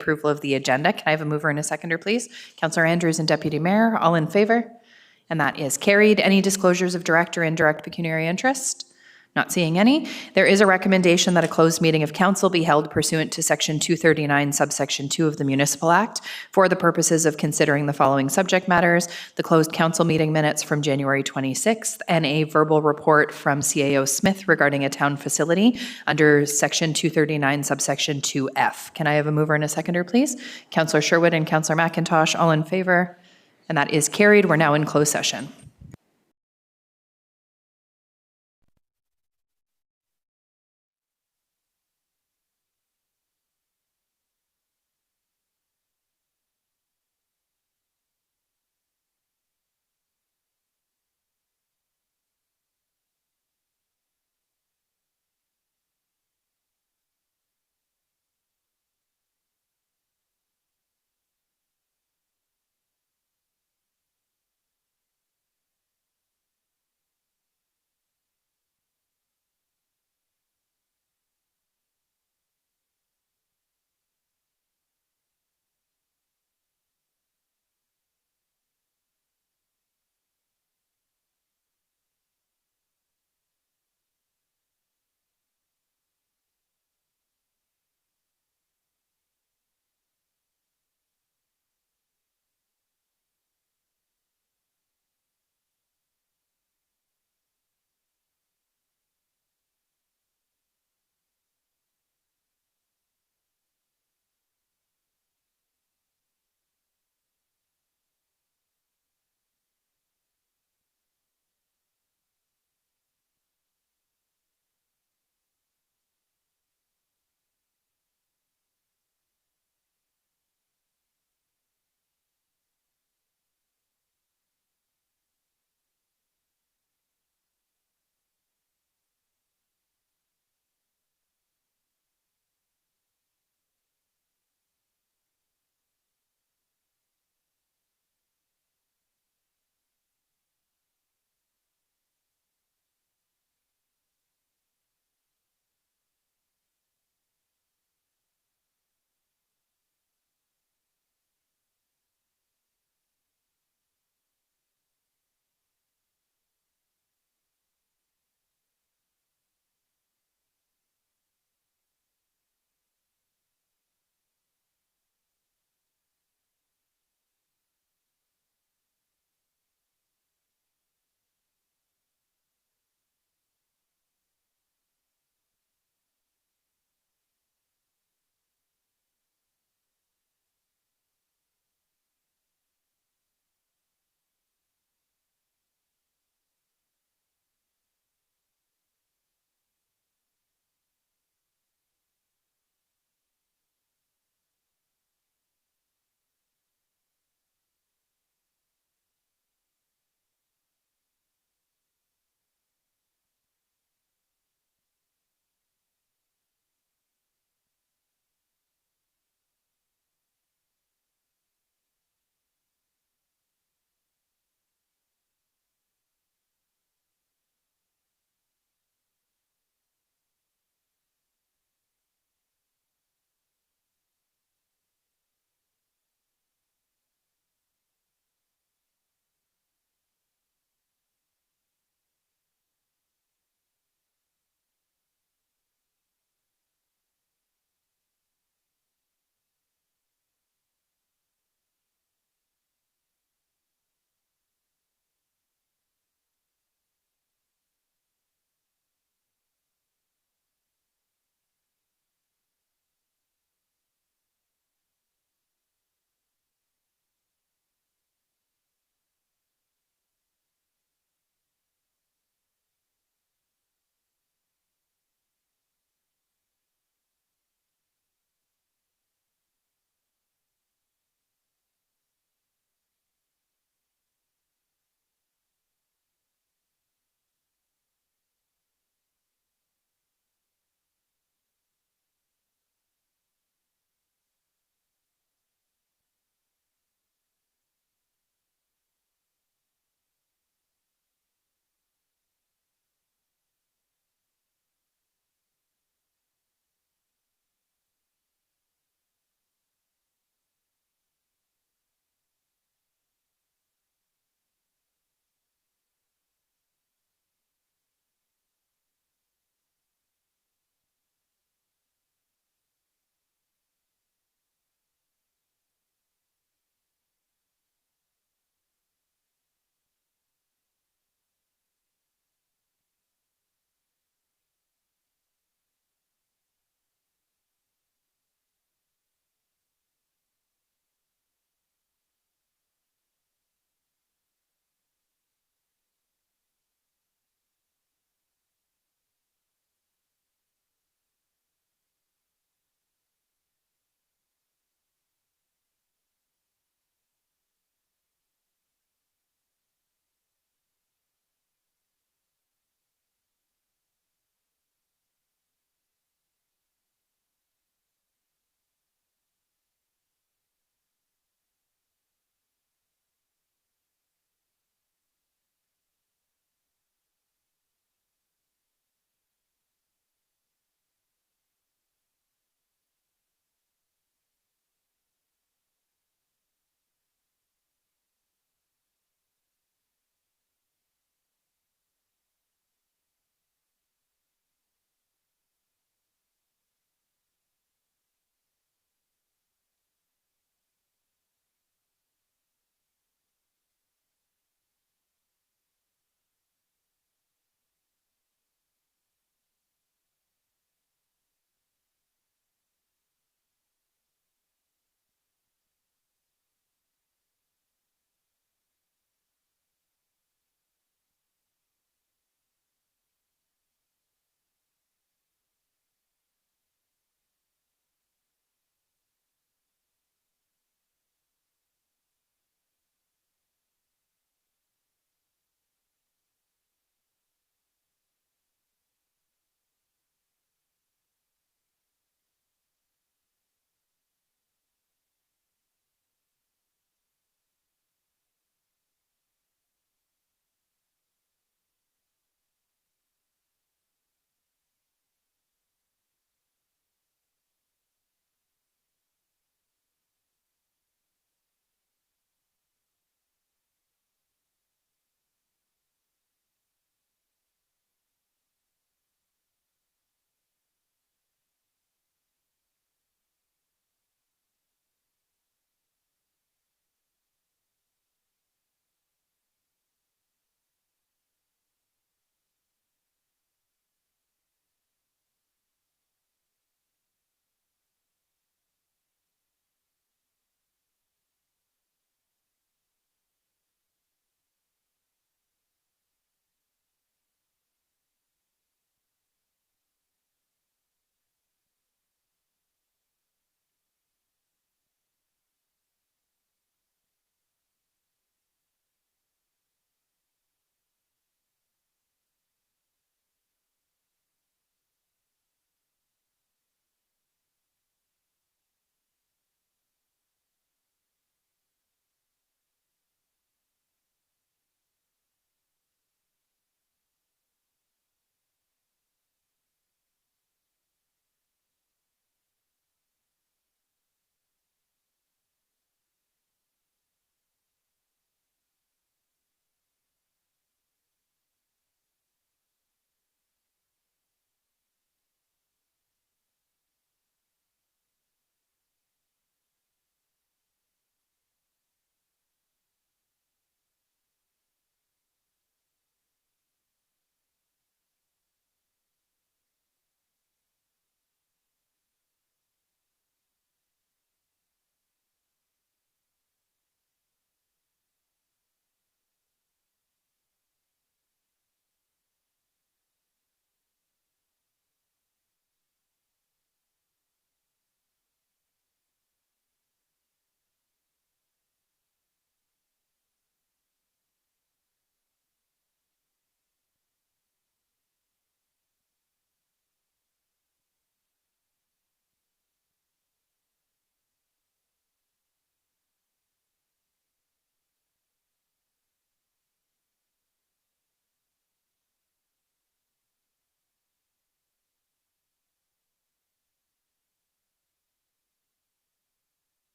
approval of the agenda. Can I have a mover and a seconder, please? Councillor Andrews and Deputy Mayor, all in favor? And that is carried. Any disclosures of direct or indirect pecuniary interest? Not seeing any. There is a recommendation that a closed meeting of council be held pursuant to Section 239, subsection 2 of the Municipal Act for the purposes of considering the following subject matters: the closed council meeting minutes from January 26th and a verbal report from CAO Smith regarding a town facility under Section 239, subsection 2F. Can I have a mover and a seconder, please? Councillor Sherwood and Councillor McIntosh, all in favor? And that is carried. We're now in closed session.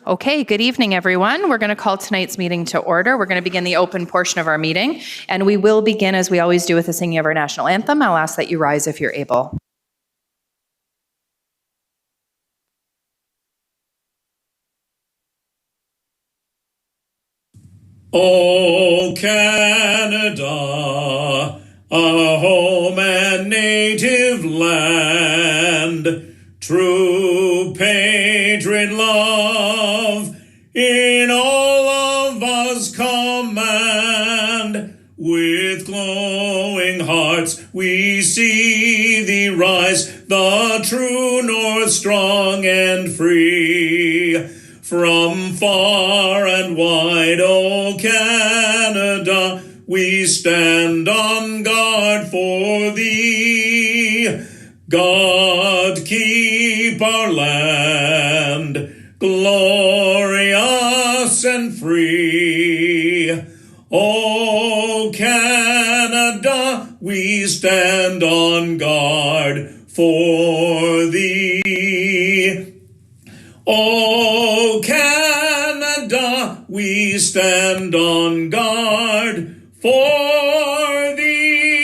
Okay, good evening, everyone. We're going to call tonight's meeting to order. We're going to begin the open portion of our meeting, and we will begin, as we always do, with the singing of our national anthem. I'll ask that you rise if you're able. O Canada, our home and native land, true patriot love in all of us command. With glowing hearts we see thee rise, the true north strong and free. From far and wide, O Canada, we stand on guard for thee. God keep our land glorious and free. O Canada, we stand on guard for thee. O Canada, we stand on guard for thee.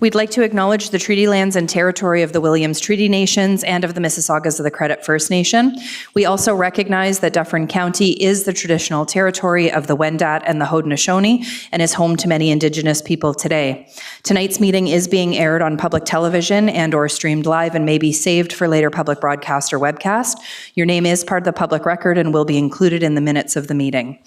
We'd like to acknowledge the treaty lands and territory of the Williams Treaty Nations and of the Mississaugas of the Credit First Nation. We also recognize that Dufferin County is the traditional territory of the Wendat and the Haudenosaunee and is home to many Indigenous people today. Tonight's meeting is being aired on public television and/or streamed live and may be saved for later public broadcast or webcast. Your name is part of the public record and will be included in the minutes of the meeting.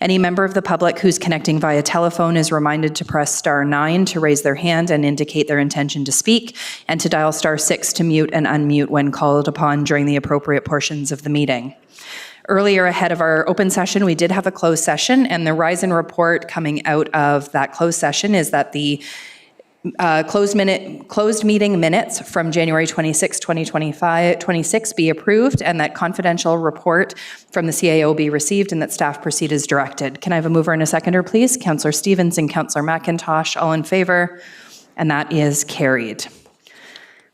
Any member of the public who's connecting via telephone is reminded to press *9 to raise their hand and indicate their intention to speak, and to dial *6 to mute and unmute when called upon during the appropriate portions of the meeting. Earlier, ahead of our open session, we did have a closed session, and the Risen report coming out of that closed session is that the closed meeting minutes from January 26, 2026 be approved, and that confidential report from the CAO be received, and that staff proceed as directed. Can I have a mover and a seconder, please? Councillor Stevens and Councillor McIntosh, all in favor, and that is carried.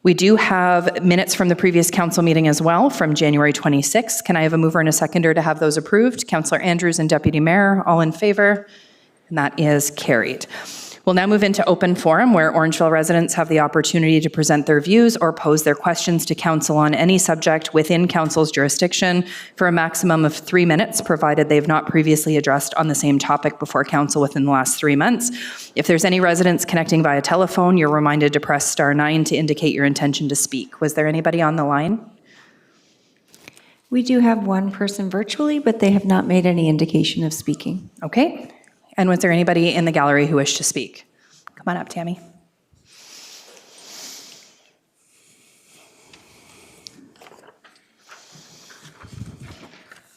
We do have minutes from the previous council meeting as well, from January 26. Can I have a mover and a seconder to have those approved? Councillor Andrews and Deputy Mayor, all in favor, and that is carried. We'll now move into open forum, where Orangeville residents have the opportunity to present their views or pose their questions to council on any subject within council's jurisdiction for a maximum of 3 minutes, provided they've not previously addressed on the same topic before council within the last 3 months. If there's any residents connecting via telephone, you're reminded to press *9 to indicate your intention to speak. Was there anybody on the line? We do have one person virtually, but they have not made any indication of speaking. Okay. And was there anybody in the gallery who wished to speak? Come on up, Tammy.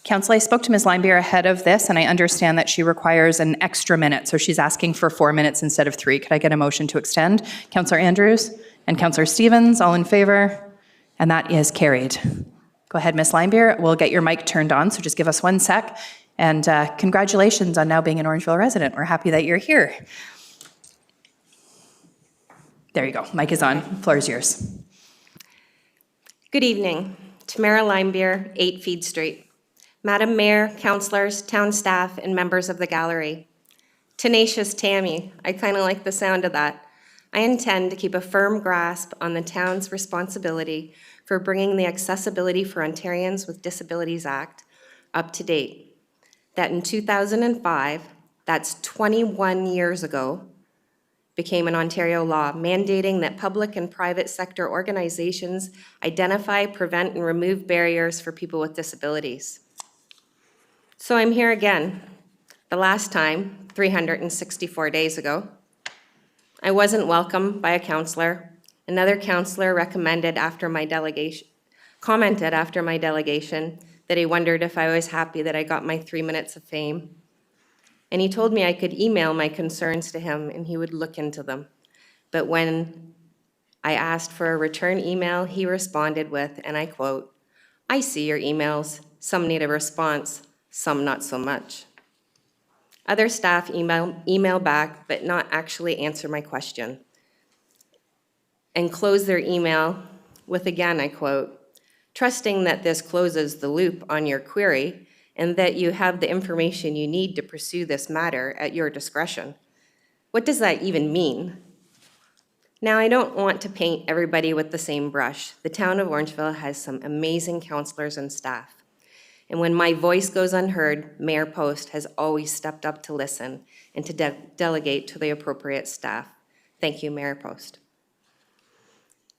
Council, I spoke to Ms. Linebeer ahead of this, and I understand that she requires an extra minute, so she's asking for 4 minutes instead of 3. Could I get a motion to extend? Councillor Andrews and Councillor Stevens, all in favor? And that is carried. Go ahead, Ms. Linebeer. We'll get your mic turned on, so just give us 1 sec. And congratulations on now being an Orangeville resident. We're happy that you're here. There you go. Mic is on. Floor is yours. Good evening. Tamara Linebeer, 8 Feed Street. Madam Mayor, councillors, town staff, and members of the gallery. Tenacious Tammy. I kind of like the sound of that. I intend to keep a firm grasp on the town's responsibility for bringing the Accessibility for Ontarians with Disabilities Act up to date. That in 2005, that's 21 years ago, became an Ontario law mandating that public and private sector organizations identify, prevent, and remove barriers for people with disabilities. So I'm here again. The last time, 364 days ago, I wasn't welcomed by a councillor. Another councillor commented after my delegation that he wondered if I was happy that I got my 3 minutes of fame. And he told me I could email my concerns to him and he would look into them. But when I asked for a return email, he responded with, and I quote, "I see your emails. Some need a response, some not so much." Other staff email back, but not actually answer my question. and close their email with, again, I quote, "Trusting that this closes the loop on your query and that you have the information you need to pursue this matter at your discretion." What does that even mean? Now, I don't want to paint everybody with the same brush. The town of Orangeville has some amazing counselors and staff. And when my voice goes unheard, Mayor Post has always stepped up to listen and to delegate to the appropriate staff. Thank you, Mayor Post.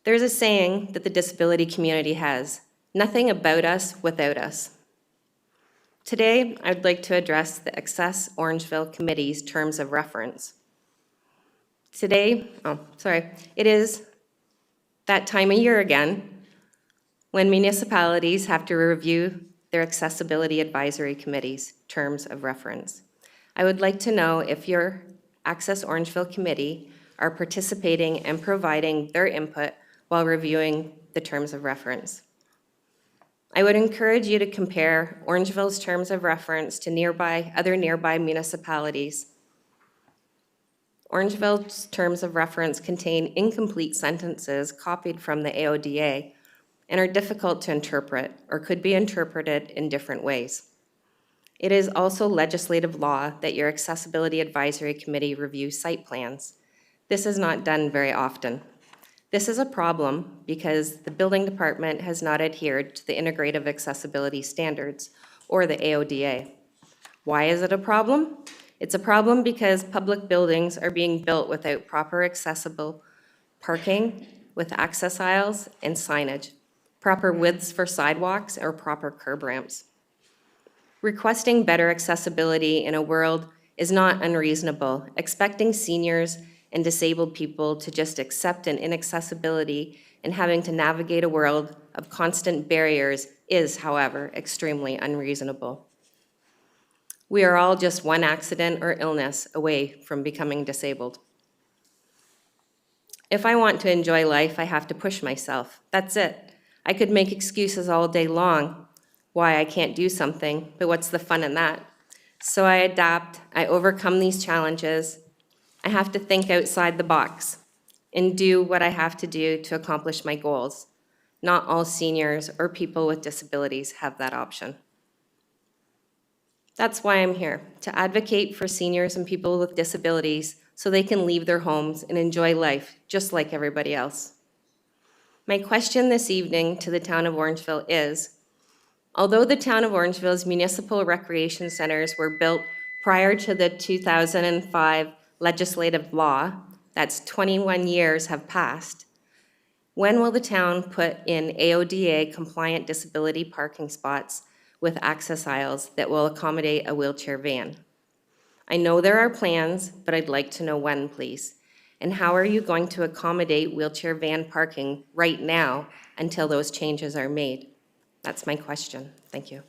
There's a saying that the disability community has, "Nothing about us without us." Today, I'd like to address the Access Orangeville Committee's terms of reference. It is that time of year again when municipalities have to review their Accessibility Advisory Committee's terms of reference. I would like to know if your Access Orangeville Committee are participating and providing their input while reviewing the terms of reference. I would encourage you to compare Orangeville's terms of reference to other nearby municipalities. Orangeville's terms of reference contain incomplete sentences copied from the AODA and are difficult to interpret or could be interpreted in different ways. It is also legislative law that your Accessibility Advisory Committee review site plans. This is not done very often. This is a problem because the building department has not adhered to the Integrative Accessibility Standards, or the AODA. Why is it a problem? It's a problem because public buildings are being built without proper accessible parking, with access aisles and signage, proper widths for sidewalks, or proper curb ramps. Requesting better accessibility in a world is not unreasonable. Expecting seniors and disabled people to just accept an inaccessibility and having to navigate a world of constant barriers is, however, extremely unreasonable. We are all just one accident or illness away from becoming disabled. If I want to enjoy life, I have to push myself. That's it. I could make excuses all day long why I can't do something, but what's the fun in that? So I adapt, I overcome these challenges. I have to think outside the box and do what I have to do to accomplish my goals. Not all seniors or people with disabilities have that option. That's why I'm here, to advocate for seniors and people with disabilities so they can leave their homes and enjoy life just like everybody else. My question this evening to the town of Orangeville is, although the town of Orangeville's municipal recreation centers were built prior to the 2005 legislative law, that's 21 years have passed, when will the town put in AODA compliant disability parking spots with access aisles that will accommodate a wheelchair van? I know there are plans, but I'd like to know when, please. And how are you going to accommodate wheelchair van parking right now until those changes are made? That's my question. Thank you.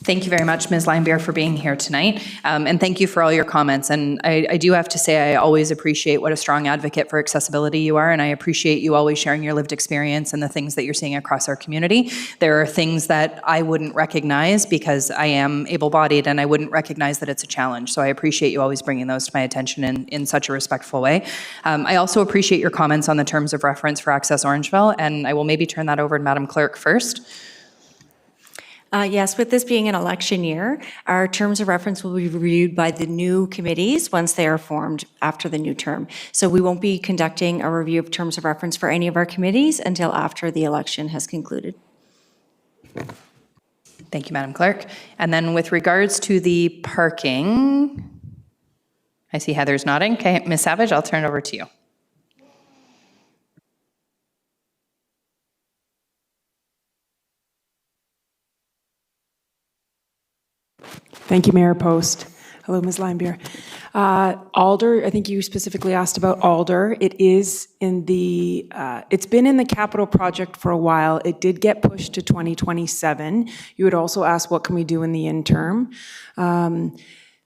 Thank you very much, Ms. Linebeer, for being here tonight. And thank you for all your comments. And I do have to say, I always appreciate what a strong advocate for accessibility you are. And I appreciate you always sharing your lived experience and the things that you're seeing across our community. There are things that I wouldn't recognize because I am able-bodied and I wouldn't recognize that it's a challenge. So I appreciate you always bringing those to my attention in such a respectful way. I also appreciate your comments on the terms of reference for Access Orangeville. And I will maybe turn that over to Madam Clerk first. Yes, with this being an election year, our terms of reference will be reviewed by the new committees once they are formed after the new term. So we won't be conducting a review of terms of reference for any of our committees until after the election has concluded. Thank you, Madam Clerk. And then with regards to the parking, I see Heather's nodding. Okay, Ms. Savage, I'll turn it over to you. Thank you, Mayor Post. Hello, Ms. Linebeer. Alder, I think you specifically asked about Alder. It is in the, it's been in the capital project for a while. It did get pushed to 2027. You had also asked what can we do in the interim.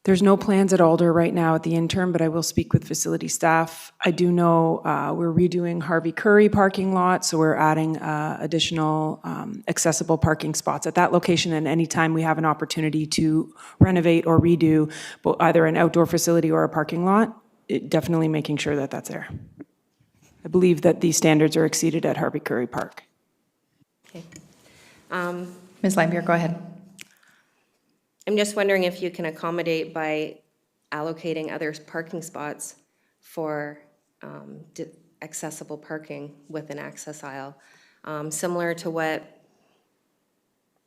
There's no plans at Alder right now at the interim, but I will speak with facility staff. I do know we're redoing Harvey Curry parking lot, so we're adding additional accessible parking spots at that location, and anytime we have an opportunity to renovate or redo either an outdoor facility or a parking lot, definitely making sure that that's there. I believe that these standards are exceeded at Harvey Curry Park. Okay. Ms. Lambier, go ahead. I'm just wondering if you can accommodate by allocating other parking spots for accessible parking with an access aisle, similar to what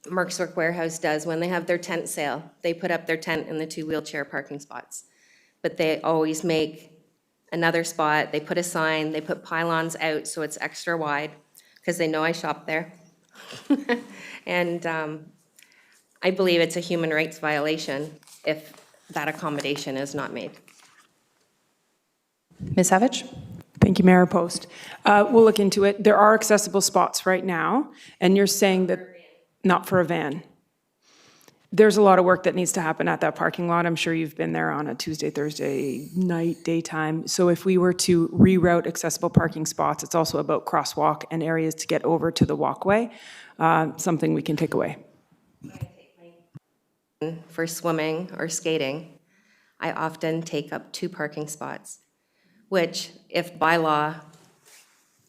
Marksville Warehouse does when they have their tent sale. They put up their tent in the 2 wheelchair parking spots, but they always make another spot. They put a sign, they put pylons out so it's extra wide because they know I shop there. And I believe it's a human rights violation if that accommodation is not made. Ms. Savage? Thank you, Mayor Post. We'll look into it. There are accessible spots right now, and you're saying that not for a van. There's a lot of work that needs to happen at that parking lot. I'm sure you've been there on a Tuesday, Thursday night, daytime. So if we were to reroute accessible parking spots, it's also about crosswalk and areas to get over to the walkway, something we can take away. For swimming or skating, I often take up 2 parking spots, which if bylaw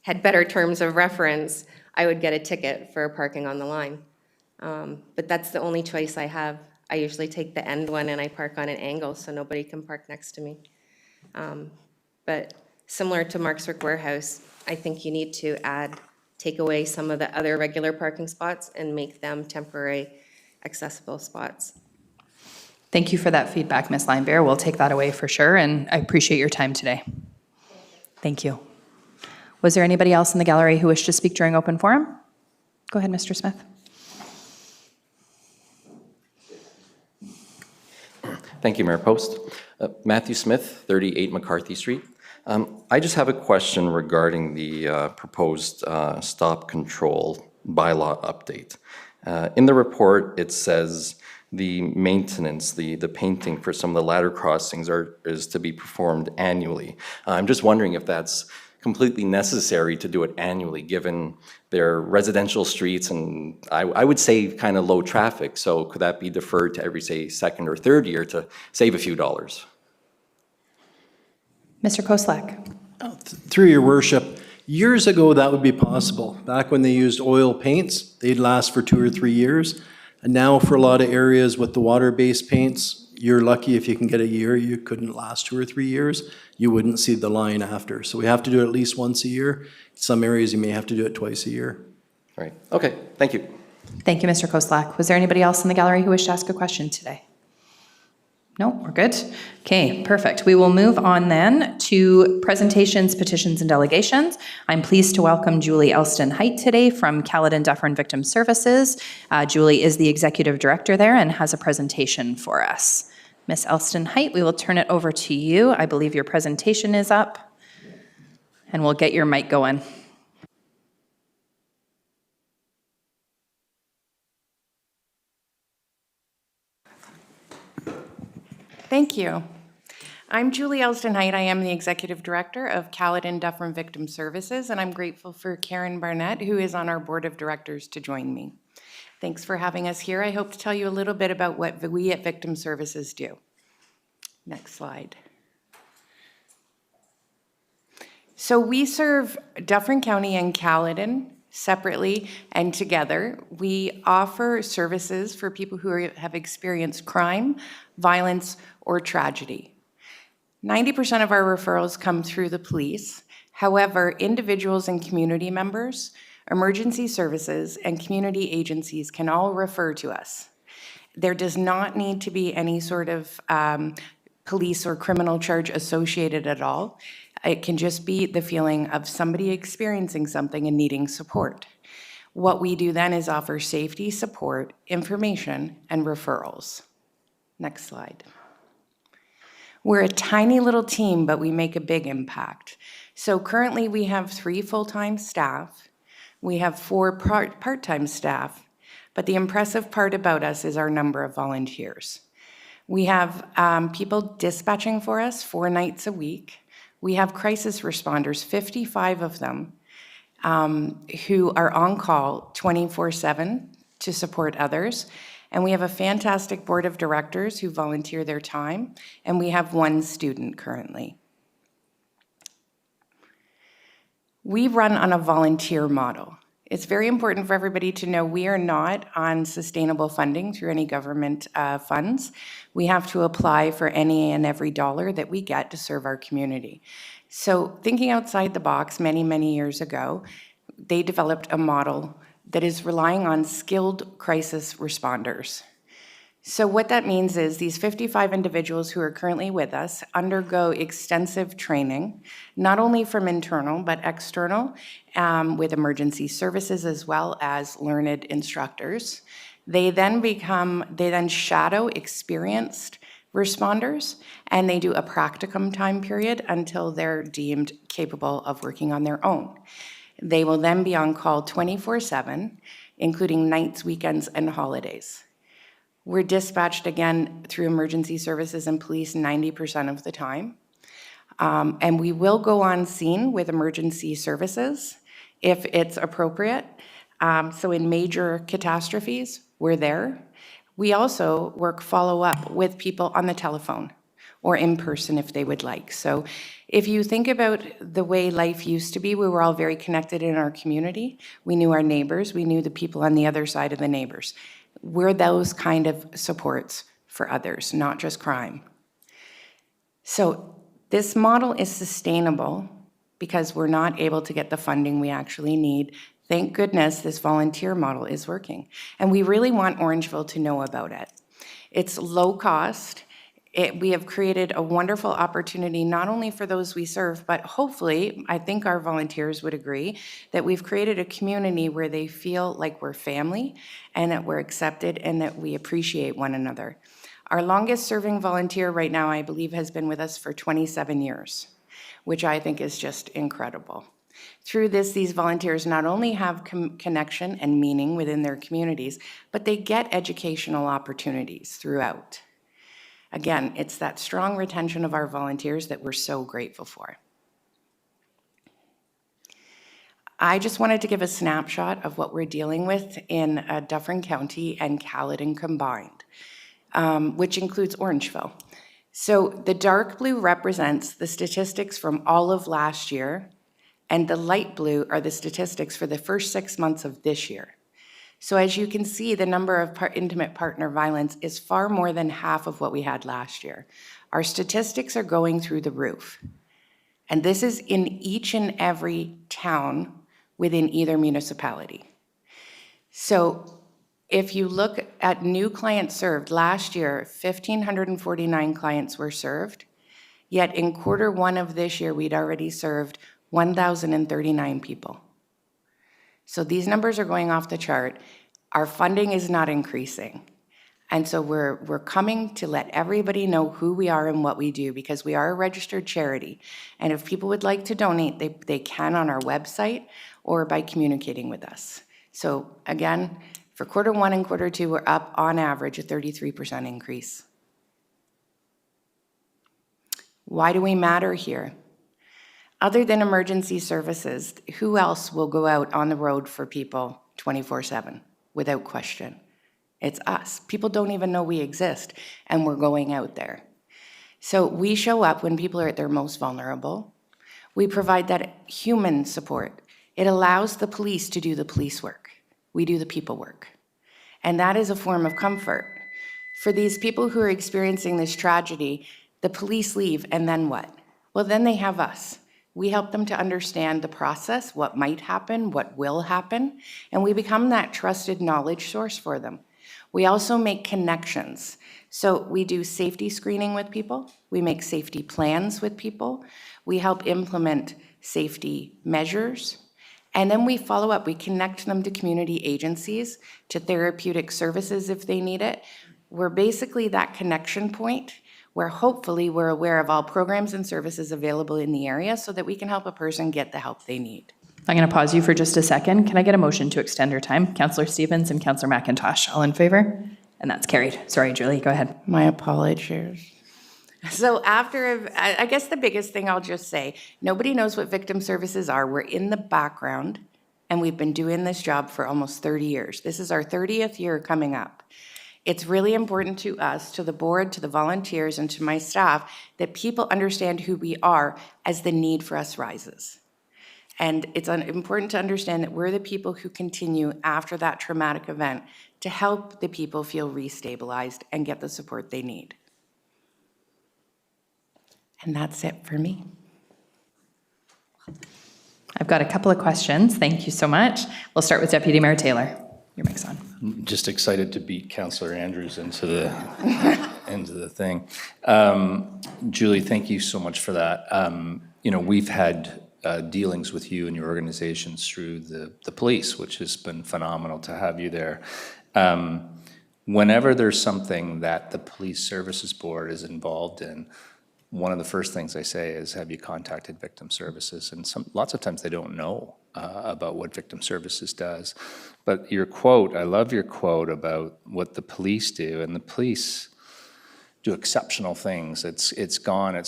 had better terms of reference, I would get a ticket for parking on the line. But that's the only choice I have. I usually take the end one and I park on an angle so nobody can park next to me. But similar to Marksville Warehouse, I think you need to take away some of the other regular parking spots and make them temporary accessible spots. Thank you for that feedback, Ms. Linebear. We'll take that away for sure, and I appreciate your time today. Thank you. Was there anybody else in the gallery who wished to speak during open forum? Go ahead, Mr. Smith. Thank you, Mayor Post. Matthew Smith, 38 McCarthy Street. I just have a question regarding the proposed stop control bylaw update. In the report, it says the maintenance, the painting for some of the ladder crossings is to be performed annually. I'm just wondering if that's completely necessary to do it annually, given their residential streets and I would say kind of low traffic. So could that be deferred to every, say, second or third year to save a few dollars? Mr. Koslak. Through your worship, years ago that would be possible. Back when they used oil paints, they'd last for 2 or 3 years. And now for a lot of areas with the water-based paints, you're lucky if you can get a year. You couldn't last 2 or 3 years. You wouldn't see the line after. So we have to do it at least once a year. Some areas you may have to do it twice a year. Right. Okay. Thank you. Thank you, Mr. Koslak. Was there anybody else in the gallery who wished to ask a question today? No, we're good. Okay, perfect. We will move on then to presentations, petitions, and delegations. I'm pleased to welcome Julie Elston-Height today from Caledon Dufferin Victim Services. Julie is the executive director there and has a presentation for us. Ms. Elston-Height, we will turn it over to you. I believe your presentation is up, and we'll get your mic going. Thank you. I'm Julie Elston-Height. I am the Executive Director of Caledon Dufferin Victim Services, and I'm grateful for Karen Barnett, who is on our Board of Directors, to join me. Thanks for having us here. I hope to tell you a little bit about what we at Victim Services do. Next slide. So we serve Dufferin County and Caledon separately and together. We offer services for people who have experienced crime, violence, or tragedy. 90% of our referrals come through the police. However, individuals and community members, emergency services, and community agencies can all refer to us. There does not need to be any sort of police or criminal charge associated at all. It can just be the feeling of somebody experiencing something and needing support. What we do then is offer safety, support, information, and referrals. Next slide. We're a tiny little team, but we make a big impact. So currently we have 3 full-time staff. We have 4 part-time staff, but the impressive part about us is our number of volunteers. We have people dispatching for us 4 nights a week. We have crisis responders, 55 of them, who are on call 24/7 to support others. And we have a fantastic board of directors who volunteer their time, and we have 1 student currently. We run on a volunteer model. It's very important for everybody to know we are not on sustainable funding through any government funds. We have to apply for any and every dollar that we get to serve our community. So thinking outside the box many, many years ago, they developed a model that is relying on skilled crisis responders. So what that means is these 55 individuals who are currently with us undergo extensive training, not only from internal but external, with emergency services as well as learned instructors. They then shadow experienced responders, and they do a practicum time period until they're deemed capable of working on their own. They will then be on call 24/7, including nights, weekends, and holidays. We're dispatched again through emergency services and police 90% of the time. And we will go on scene with emergency services if it's appropriate. So in major catastrophes, we're there. We also work follow-up with people on the telephone or in person if they would like. So if you think about the way life used to be, we were all very connected in our community. We knew our neighbors, we knew the people on the other side of the neighbors. We're those kind of supports for others, not just crime. So this model is sustainable because we're not able to get the funding we actually need. Thank goodness this volunteer model is working. And we really want Orangeville to know about it. It's low cost. We have created a wonderful opportunity not only for those we serve, but hopefully, I think our volunteers would agree, that we've created a community where they feel like we're family and that we're accepted and that we appreciate one another. Our longest serving volunteer right now, I believe, has been with us for 27 years, which I think is just incredible. Through this, these volunteers not only have connection and meaning within their communities, but they get educational opportunities throughout. Again, it's that strong retention of our volunteers that we're so grateful for. I just wanted to give a snapshot of what we're dealing with in Dufferin County and Caledon combined, which includes Orangeville. So the dark blue represents the statistics from all of last year, and the light blue are the statistics for the first 6 months of this year. So as you can see, the number of intimate partner violence is far more than half of what we had last year. Our statistics are going through the roof. And this is in each and every town within either municipality. So if you look at new clients served, last year, 1,549 clients were served, yet in Q1 of this year, we'd already served 1,039 people. So these numbers are going off the chart. Our funding is not increasing. And so we're coming to let everybody know who we are and what we do because we are a registered charity. And if people would like to donate, they can on our website or by communicating with us. So again, for Q1 and Q2, we're up on average a 33% increase. Why do we matter here? Other than emergency services, who else will go out on the road for people 24/7 without question? It's us. People don't even know we exist, and we're going out there. So we show up when people are at their most vulnerable. We provide that human support. It allows the police to do the police work. We do the people work. And that is a form of comfort. For these people who are experiencing this tragedy, the police leave, and then what? Well, then they have us. We help them to understand the process, what might happen, what will happen, and we become that trusted knowledge source for them. We also make connections. So we do safety screening with people. We make safety plans with people. We help implement safety measures. And then we follow up. We connect them to community agencies, to therapeutic services if they need it. We're basically that connection point where hopefully we're aware of all programs and services available in the area so that we can help a person get the help they need. I'm going to pause you for just a second. Can I get a motion to extend our time? Councillor Stevens and Councillor McIntosh, all in favor? And that's carried. Sorry, Julie, go ahead. My apologies. So I guess the biggest thing I'll just say, nobody knows what victim services are. We're in the background, and we've been doing this job for almost 30 years. This is our 30th year coming up. It's really important to us, to the board, to the volunteers, and to my staff that people understand who we are as the need for us rises. And it's important to understand that we're the people who continue after that traumatic event to help the people feel restabilized and get the support they need. And that's it for me. I've got a couple of questions. Thank you so much. We'll start with Deputy Mayor Taylor. Your mic's on. Just excited to beat Councillor Andrews into the into the thing. Julie, thank you so much for that. We've had dealings with you and your organizations through the police, which has been phenomenal to have you there. Whenever there's something that the Police Services Board is involved in, one of the first things I say is, have you contacted Victim Services? And lots of times they don't know about what Victim Services does. But your quote, I love your quote about what the police do, and the police do exceptional things. It's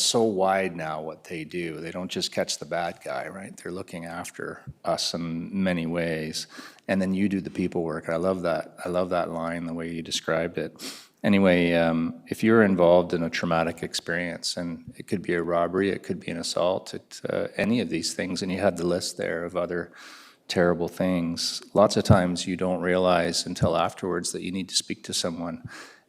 so wide now what they do. They don't just catch the bad guy, right? They're looking after us in many ways. And then you do the people work. I love that. I love that line, the way you described it. Anyway, if you're involved in a traumatic experience, and it could be a robbery, it could be an assault, any of these things, and you had the list there of other terrible things, lots of times you don't realize until afterwards that you need to speak to someone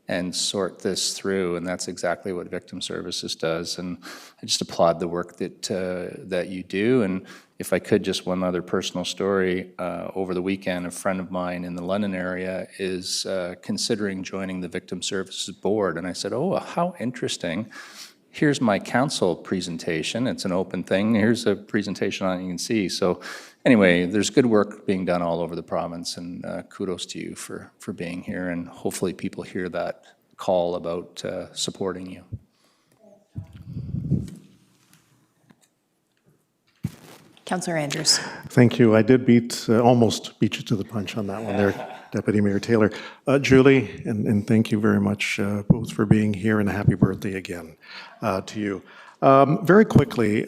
and sort this through, and that's exactly what Victim Services does. And I just applaud the work that you do. And if I could, just one other personal story. Over the weekend, a friend of mine in the London area is considering joining the Victim Services Board. And I said, oh, how interesting. Here's my council presentation. It's an open thing. Here's a presentation on it you can see. So anyway, there's good work being done all over the province, and kudos to you for being here. And hopefully people hear that call about supporting you. Councillor Andrews. Thank you. I did almost beat you to the punch on that one there, Deputy Mayor Taylor. Julie, and thank you very much both for being here, and a happy birthday again to you. Very quickly,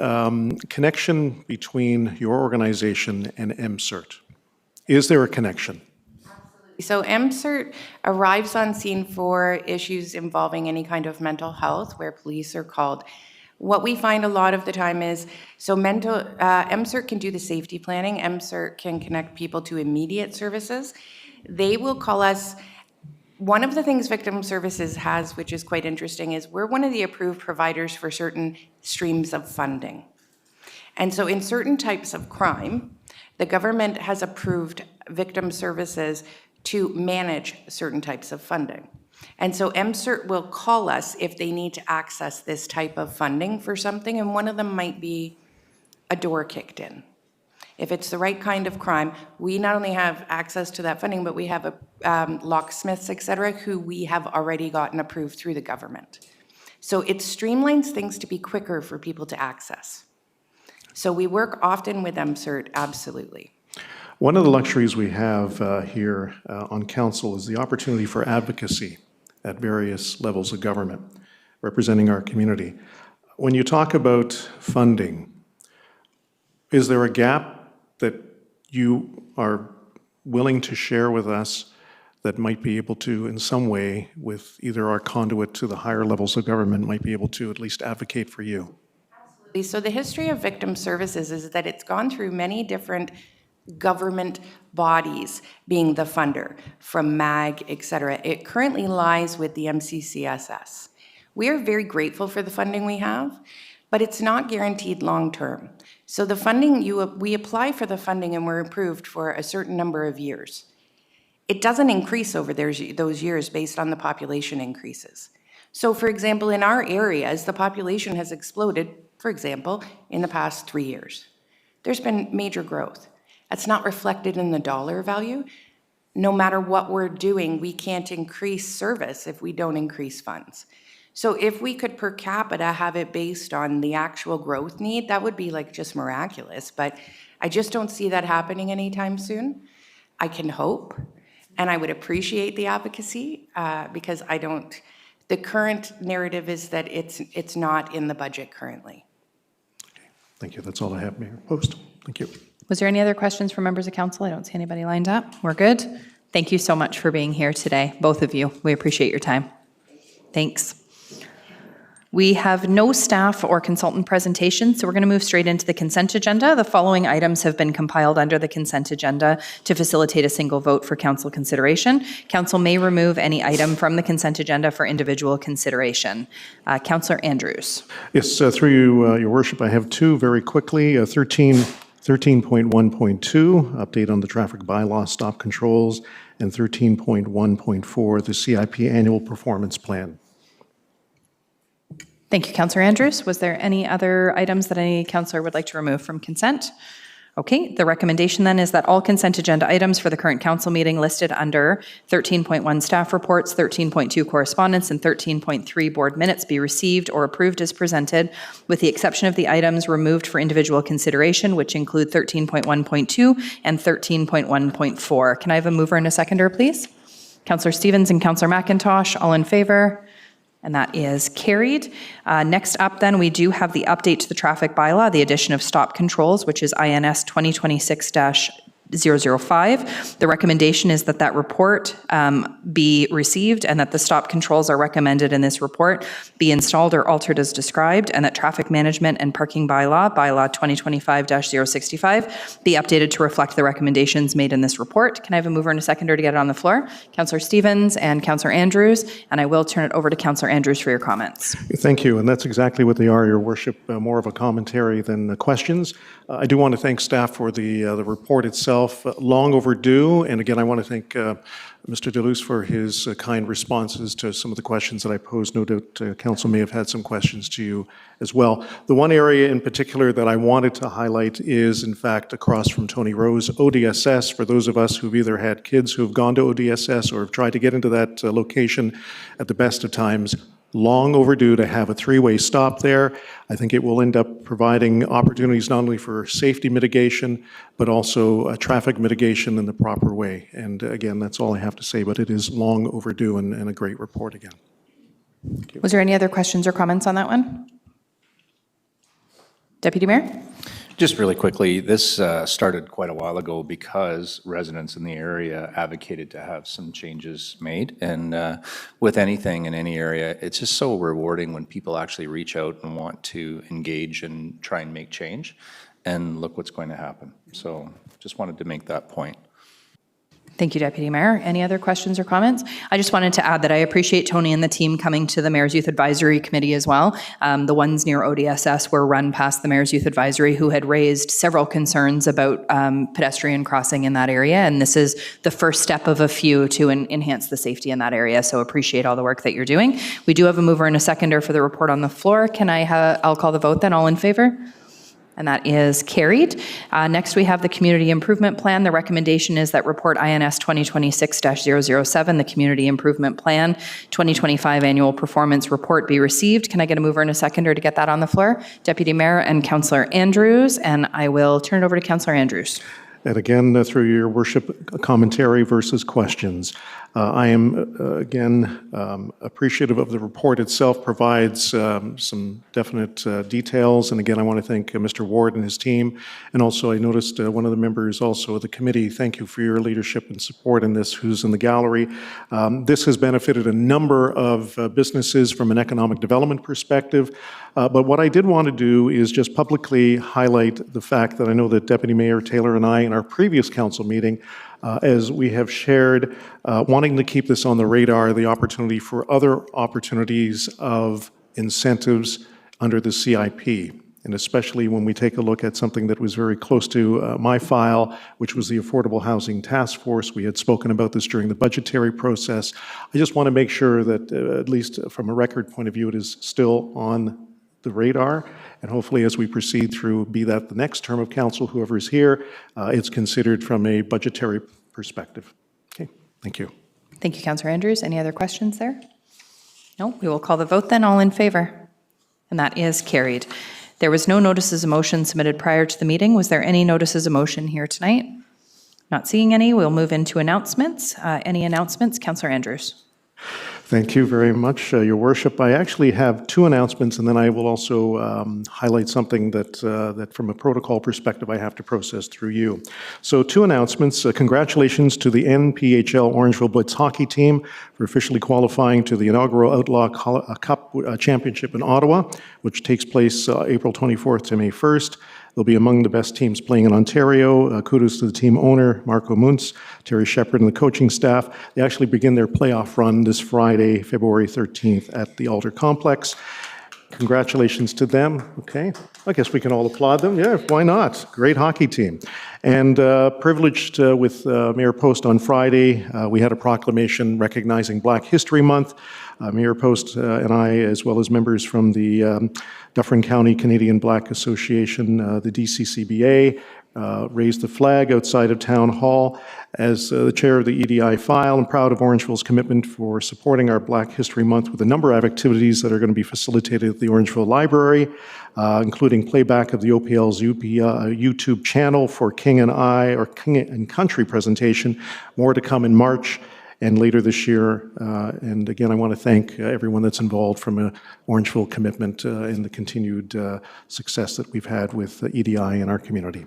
connection between your organization and MCERT. Is there a connection? So MCERT arrives on scene for issues involving any kind of mental health where police are called. What we find a lot of the time is, MCERT can do the safety planning, MCERT can connect people to immediate services. They will call us. One of the things Victim Services has, which is quite interesting, is we're one of the approved providers for certain streams of funding. And so in certain types of crime, the government has approved Victim Services to manage certain types of funding. And so MCERT will call us if they need to access this type of funding for something, and one of them might be a door kicked in. If it's the right kind of crime, we not only have access to that funding, but we have locksmiths, et cetera, who we have already gotten approved through the government. So it streamlines things to be quicker for people to access. So we work often with MCERT, absolutely. One of the luxuries we have here on council is the opportunity for advocacy at various levels of government, representing our community. When you talk about funding, is there a gap that you are willing to share with us that might be able to, in some way, with either our conduit to the higher levels of government, might be able to at least advocate for you? Absolutely. So the history of Victim Services is that it's gone through many different government bodies being the funder, from MAG, et cetera. It currently lies with the MCCSS. We are very grateful for the funding we have, but it's not guaranteed long-term. So the funding, we apply for the funding and we're approved for a certain number of years. It doesn't increase over those years based on the population increases. So for example, in our areas, the population has exploded, for example, in the past 3 years. There's been major growth. That's not reflected in the dollar value. No matter what we're doing, we can't increase service if we don't increase funds. So if we could per capita have it based on the actual growth need, that would be like just miraculous. But I just don't see that happening anytime soon. I can hope, and I would appreciate the advocacy because the current narrative is that it's not in the budget currently. Okay. Thank you. That's all I have, Mayor Post. Thank you. Was there any other questions from members of council? I don't see anybody lined up. We're good. Thank you so much for being here today, both of you. We appreciate your time. Thanks. We have no staff or consultant presentations, so we're going to move straight into the consent agenda. The following items have been compiled under the consent agenda to facilitate a single vote for council consideration. Council may remove any item from the consent agenda for individual consideration. Councillor Andrews. Yes, through you, Your Worship, I have two very quickly. 13.1.2, update on the traffic bylaw stop controls, and 13.1.4, the CIP annual performance plan. Thank you, Councillor Andrews. Was there any other items that any councillor would like to remove from consent? Okay, the recommendation then is that all consent agenda items for the current council meeting listed under 13.1 staff reports, 13.2 correspondence, and 13.3 board minutes be received or approved as presented, with the exception of the items removed for individual consideration, which include 13.1.2 and 13.1.4. Can I have a mover and a seconder, please? Councillor Stevens and Councillor McIntosh, all in favor? And that is carried. Next up then, we do have the update to the traffic bylaw, the addition of stop controls, which is INS 2026-005. The recommendation is that that report be received and that the stop controls are recommended in this report be installed or altered as described, and that traffic management and parking bylaw 2025-065, be updated to reflect the recommendations made in this report. Can I have a mover and a seconder to get it on the floor? Councillor Stevens and Councillor Andrews, and I will turn it over to Councillor Andrews for your comments. Thank you, and that's exactly what they are, Your Worship, more of a commentary than questions. I do want to thank staff for the report itself. Long overdue, and again, I want to thank Mr. Deleuze for his kind responses to some of the questions that I posed. No doubt Council may have had some questions to you as well. The one area in particular that I wanted to highlight is, in fact, across from Tony Rose, ODSS. For those of us who've either had kids who have gone to ODSS or have tried to get into that location at the best of times, long overdue to have a three-way stop there. I think it will end up providing opportunities not only for safety mitigation, but also traffic mitigation in the proper way. And again, that's all I have to say, but it is long overdue and a great report again. Was there any other questions or comments on that one? Deputy Mayor? Just really quickly, this started quite a while ago because residents in the area advocated to have some changes made. And with anything in any area, it's just so rewarding when people actually reach out and want to engage and try and make change. And look what's going to happen. So just wanted to make that point. Thank you, Deputy Mayor. Any other questions or comments? I just wanted to add that I appreciate Tony and the team coming to the Mayor's Youth Advisory Committee as well. The ones near ODSS were run past the Mayor's Youth Advisory, who had raised several concerns about pedestrian crossing in that area. And this is the first step of a few to enhance the safety in that area. So appreciate all the work that you're doing. We do have a mover and a seconder for the report on the floor. Can I have, I'll call the vote then. All in favor? And that is carried. Next, we have the Community Improvement Plan. The recommendation is that report INS 2026-007, the Community Improvement Plan 2025 Annual Performance Report, be received. Can I get a mover and a seconder to get that on the floor? Deputy Mayor and Councillor Andrews, and I will turn it over to Councillor Andrews. And again, through your worship, commentary versus questions. I am, again, appreciative of the report itself, provides some definite details. And again, I want to thank Mr. Ward and his team. And also, I noticed one of the members also of the committee, thank you for your leadership and support in this, who's in the gallery. This has benefited a number of businesses from an economic development perspective. But what I did want to do is just publicly highlight the fact that I know that Deputy Mayor Taylor and I, in our previous council meeting, as we have shared, wanting to keep this on the radar, the opportunity for other opportunities of incentives under the CIP. And especially when we take a look at something that was very close to my file, which was the Affordable Housing Task Force. We had spoken about this during the budgetary process. I just want to make sure that, at least from a record point of view, it is still on the radar. And hopefully as we proceed through, be that the next term of council, whoever is here, it's considered from a budgetary perspective. Okay, thank you. Thank you, Councillor Andrews. Any other questions there? No, we will call the vote then. All in favor? And that is carried. There was no notices of motion submitted prior to the meeting. Was there any notices of motion here tonight? Not seeing any. We'll move into announcements. Any announcements? Councillor Andrews. Thank you very much, Your Worship. I actually have two announcements, and then I will also highlight something that from a protocol perspective, I have to process through you. So 2 announcements. Congratulations to the NPHL Orangeville Blitz hockey team for officially qualifying to the inaugural Outlaw Cup Championship in Ottawa, which takes place April 24th to May 1st. They'll be among the best teams playing in Ontario. Kudos to the team owner, Marco Muntz, Terry Shepard, and the coaching staff. They actually begin their playoff run this Friday, February 13th at the Alder Complex. Congratulations to them. Okay, I guess we can all applaud them. Yeah, why not? Great hockey team. And privileged with Mayor Post on Friday, we had a proclamation recognizing Black History Month. Mayor Post and I, as well as members from the Dufferin County Canadian Black Association, the DCCBA, raised the flag outside of Town Hall. As the chair of the EDI file, I'm proud of Orangeville's commitment for supporting our Black History Month with a number of activities that are going to be facilitated at the Orangeville Library, including playback of the OPL's YouTube channel for King and I, or King and Country presentation. More to come in March and later this year. And again, I want to thank everyone that's involved from a Orangeville commitment in the continued success that we've had with EDI in our community.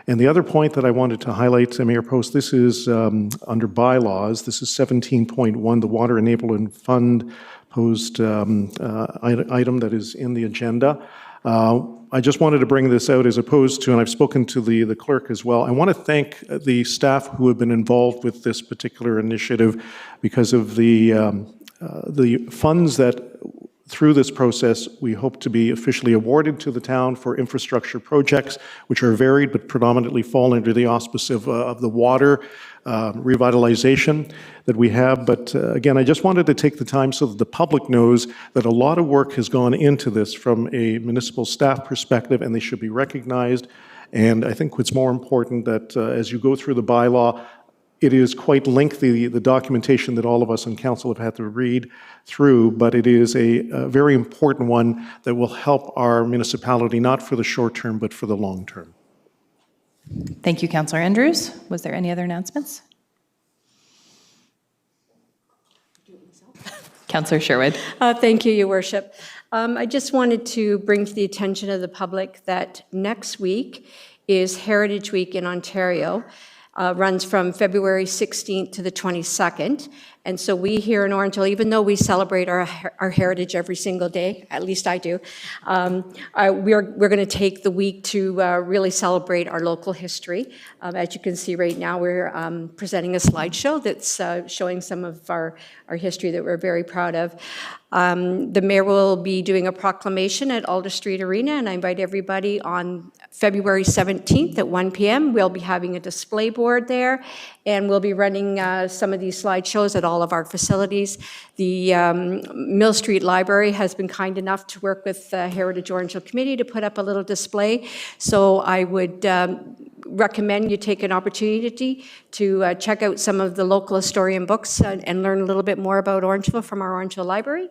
And the other point that I wanted to highlight, Mayor Post, this is under bylaws. This is 17.1, the Water Enablement Fund posed item that is in the agenda. I just wanted to bring this out as opposed to, and I've spoken to the clerk as well, I want to thank the staff who have been involved with this particular initiative because of the funds that through this process, we hope to be officially awarded to the town for infrastructure projects, which are varied but predominantly fall under the auspice of the water revitalization that we have. But again, I just wanted to take the time so that the public knows that a lot of work has gone into this from a municipal staff perspective, and they should be recognized. And I think what's more important that as you go through the bylaw, it is quite lengthy, the documentation that all of us in council have had to read through, but it is a very important one that will help our municipality, not for the short term, but for the long term. Thank you, Councillor Andrews. Was there any other announcements? Councillor Sherwood. Thank you, Your Worship. I just wanted to bring to the attention of the public that next week is Heritage Week in Ontario. Runs from February 16th to the 22nd. And so we here in Orangeville, even though we celebrate our heritage every single day, at least I do, we're going to take the week to really celebrate our local history. As you can see right now, we're presenting a slideshow that's showing some of our history that we're very proud of. The mayor will be doing a proclamation at Alder Street Arena, and I invite everybody on February 17th at 1 p.m. We'll be having a display board there, and we'll be running some of these slideshows at all of our facilities. The Mill Street Library has been kind enough to work with the Heritage Orangeville Committee to put up a little display, so I would recommend you take an opportunity to check out some of the local historian books and learn a little bit more about Orangeville from our Orangeville Library.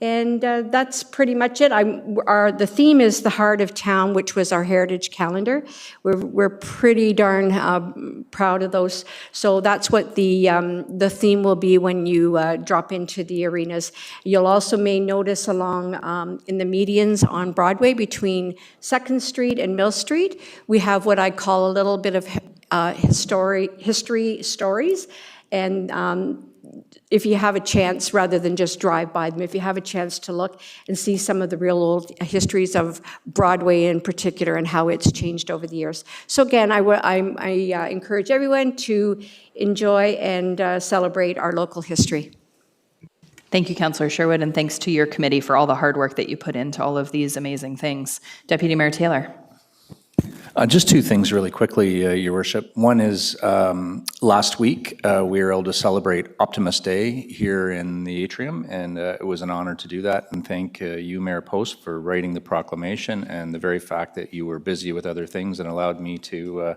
And that's pretty much it. The theme is the heart of town, which was our heritage calendar. We're pretty darn proud of those. So that's what the theme will be when you drop into the arenas. You'll also may notice along in the medians on Broadway between 2nd Street and Mill Street, we have what I call a little bit of history stories. And if you have a chance, rather than just drive by them, if you have a chance to look and see some of the real old histories of Broadway in particular and how it's changed over the years. So again, I encourage everyone to enjoy and celebrate our local history. Thank you, Councillor Sherwood, and thanks to your committee for all the hard work that you put into all of these amazing things. Deputy Mayor Taylor. Just 2 things really quickly, Your Worship. One is last week we were able to celebrate Optimus Day here in the atrium, and it was an honor to do that. And thank you, Mayor Post, for writing the proclamation and the very fact that you were busy with other things and allowed me to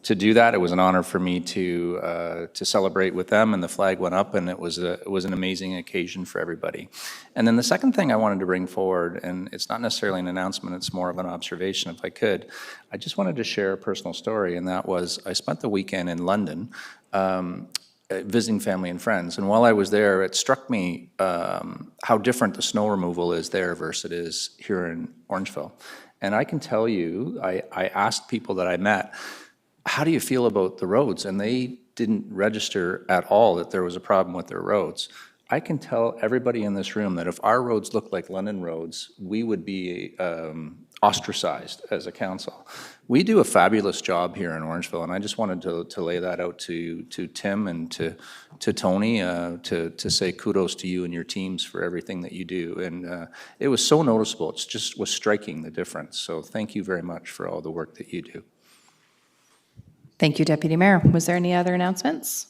do that. It was an honor for me to celebrate with them, and the flag went up, and it was an amazing occasion for everybody. And then the second thing I wanted to bring forward, and it's not necessarily an announcement, it's more of an observation if I could. I just wanted to share a personal story, and that was I spent the weekend in London visiting family and friends. And while I was there, it struck me how different the snow removal is there versus it is here in Orangeville. And I can tell you, I asked people that I met, how do you feel about the roads? And they didn't register at all that there was a problem with their roads. I can tell everybody in this room that if our roads looked like London roads, we would be ostracized as a council. We do a fabulous job here in Orangeville, and I just wanted to lay that out to Tim and to Tony to say kudos to you and your teams for everything that you do. And it was so noticeable. It's just was striking, the difference. So thank you very much for all the work that you do. Thank you, Deputy Mayor. Was there any other announcements?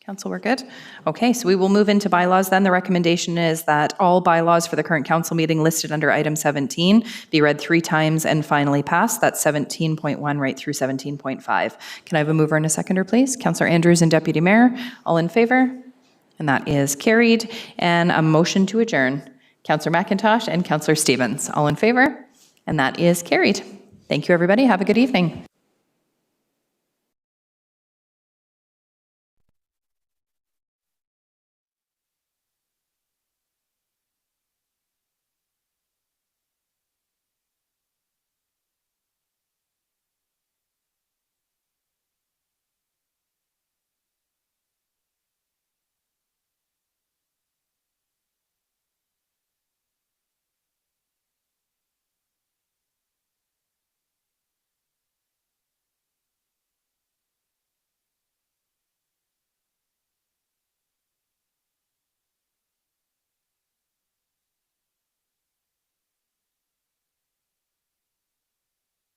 Council, we're good? Okay, so we will move into bylaws then. The recommendation is that all bylaws for the current council meeting listed under item 17 be read 3 times and finally passed. That's 17.1 right through 17.5. Can I have a mover and a seconder, please? Councillor Andrews and Deputy Mayor, all in favor? And that is carried. And a motion to adjourn. Councillor McIntosh and Councillor Stevens, all in favor? And that is carried. Thank you, everybody. Have a good evening.